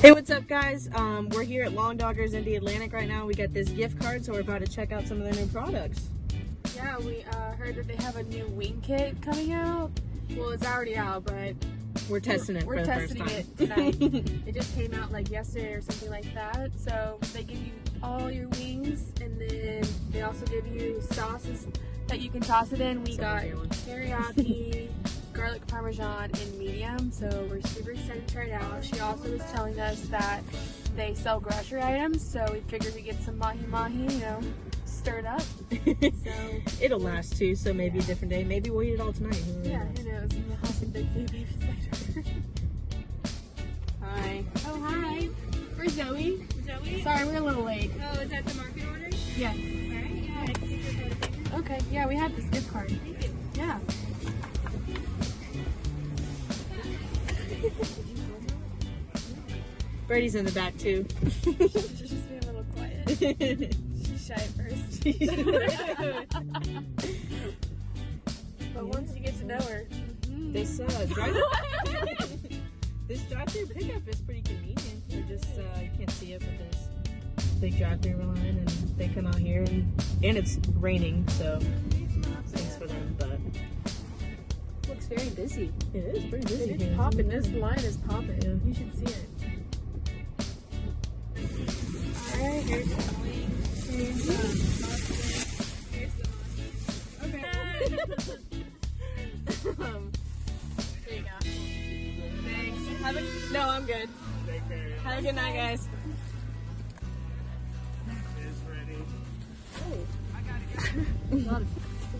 Hey, what's up, guys? We're here at Long Doggers in the Atlantic right now. We got this gift card, so we're about to check out some of their new products. Yeah, we heard that they have a new wing kit coming out. Well, it's already out, but we're testing it for the first time. It tonight. It just came out like yesterday or something like that. So they give you all your wings, and then they also give you sauces that you can toss it in. We got teriyaki, garlic parmesan, and medium. So we're super excited to try it out. She also was telling us that they sell grocery items, so we figured we'd get some mahi-mahi, you know, stirred up. So it'll last too, so maybe a different day. Maybe we'll eat it all tonight. Yeah, who knows? We'll have some big babies later. Hi. Oh, hi. We're Zoe. Zoe? Sorry, we're a little late. Oh, is that the market order? Yes. Alright, yeah, I can take your photo picture. Okay, yeah, we have this gift card. Thank you. Yeah. Brady's in the back too. She's just being a little quiet. She's shy at first. But once you get to know her, This this drive-through pickup is pretty convenient. We're just you can't see it, but there's a big drive-through line, and they come out here, and it's raining, so thanks for them. But looks very busy. it is pretty busy. It's here. popping. This line is popping. Yeah. You should see it. Alright, here's the wing. Here's the okay. There you go. Thanks. No, I'm good. Have a good night, guys.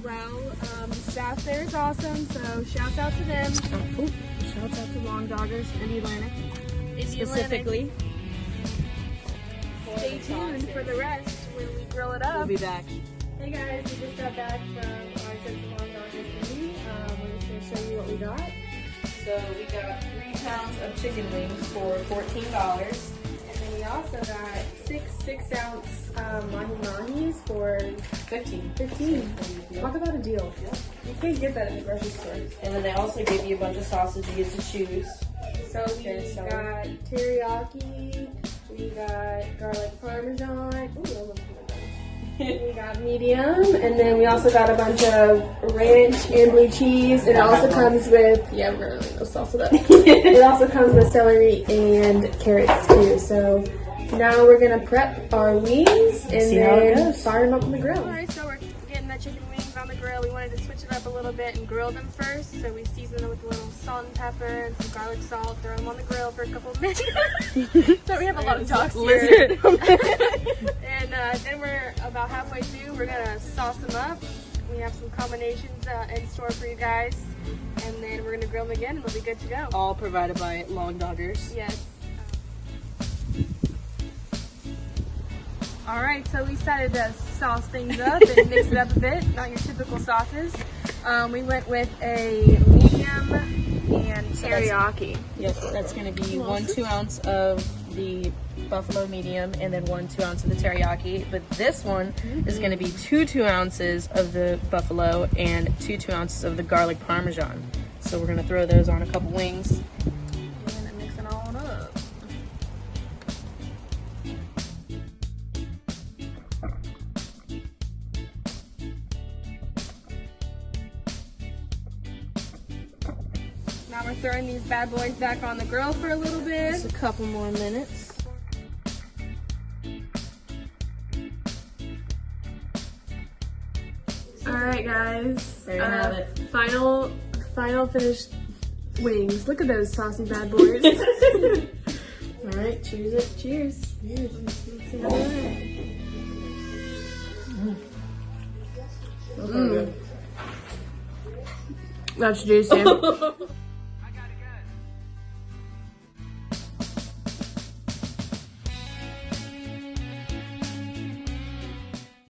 Well, the staff there is awesome, so shouts out to them. Shouts out to Long Doggers in the Atlantic, specifically. Stay tuned for the rest when we grill it up. We'll be back. Hey guys, we just got back from our trip to Long Doggers meeting. We're just going to show you what we got. So we got 3 pounds of chicken wings for $14. And then we also got 6-ounce mahi-mahis for 15. Talk about a deal. You can't get that in the grocery store. And then they also give you a bunch of sausages to choose. So we got teriyaki, we got garlic parmesan, ooh, I love parmesan. We got medium, and then we also got a bunch of ranch and blue cheese. It also comes with, yeah, we're gonna go salsa that. It also comes with celery and carrots too. So now we're gonna prep our wings and See how it then goes. fire them up on the grill. Alright, so we're getting the chicken wings on the grill. We wanted to switch it up a little bit and grill them first. So we season them with a little salt and pepper and some garlic salt. Throw them on the grill for a couple of minutes. So we have a lot of talks here. And then we're about halfway through. We're gonna sauce them up. We have some combinations in store for you guys. And then we're gonna grill them again and they'll be good to go. All provided by Long Doggers. Yes. Alright, so we decided to sauce things up and mix it up a bit, not your typical sauces. We went with a medium and teriyaki. Yep, that's going to be 1 2-ounce of the buffalo medium and then 1 2-ounce of the teriyaki. But this one is going to be 2 2-ounces of the buffalo and 2 2-ounces of the garlic parmesan. So we're going to throw those on a couple wings. And mix it all up. Now we're throwing these bad boys back on the grill for a little bit. Just a couple more minutes. Alright guys, There you have it. final finished wings. Look at those saucy bad boys. Alright, cheers it. Cheers. Cheers. Let's see how they are. That's juicy.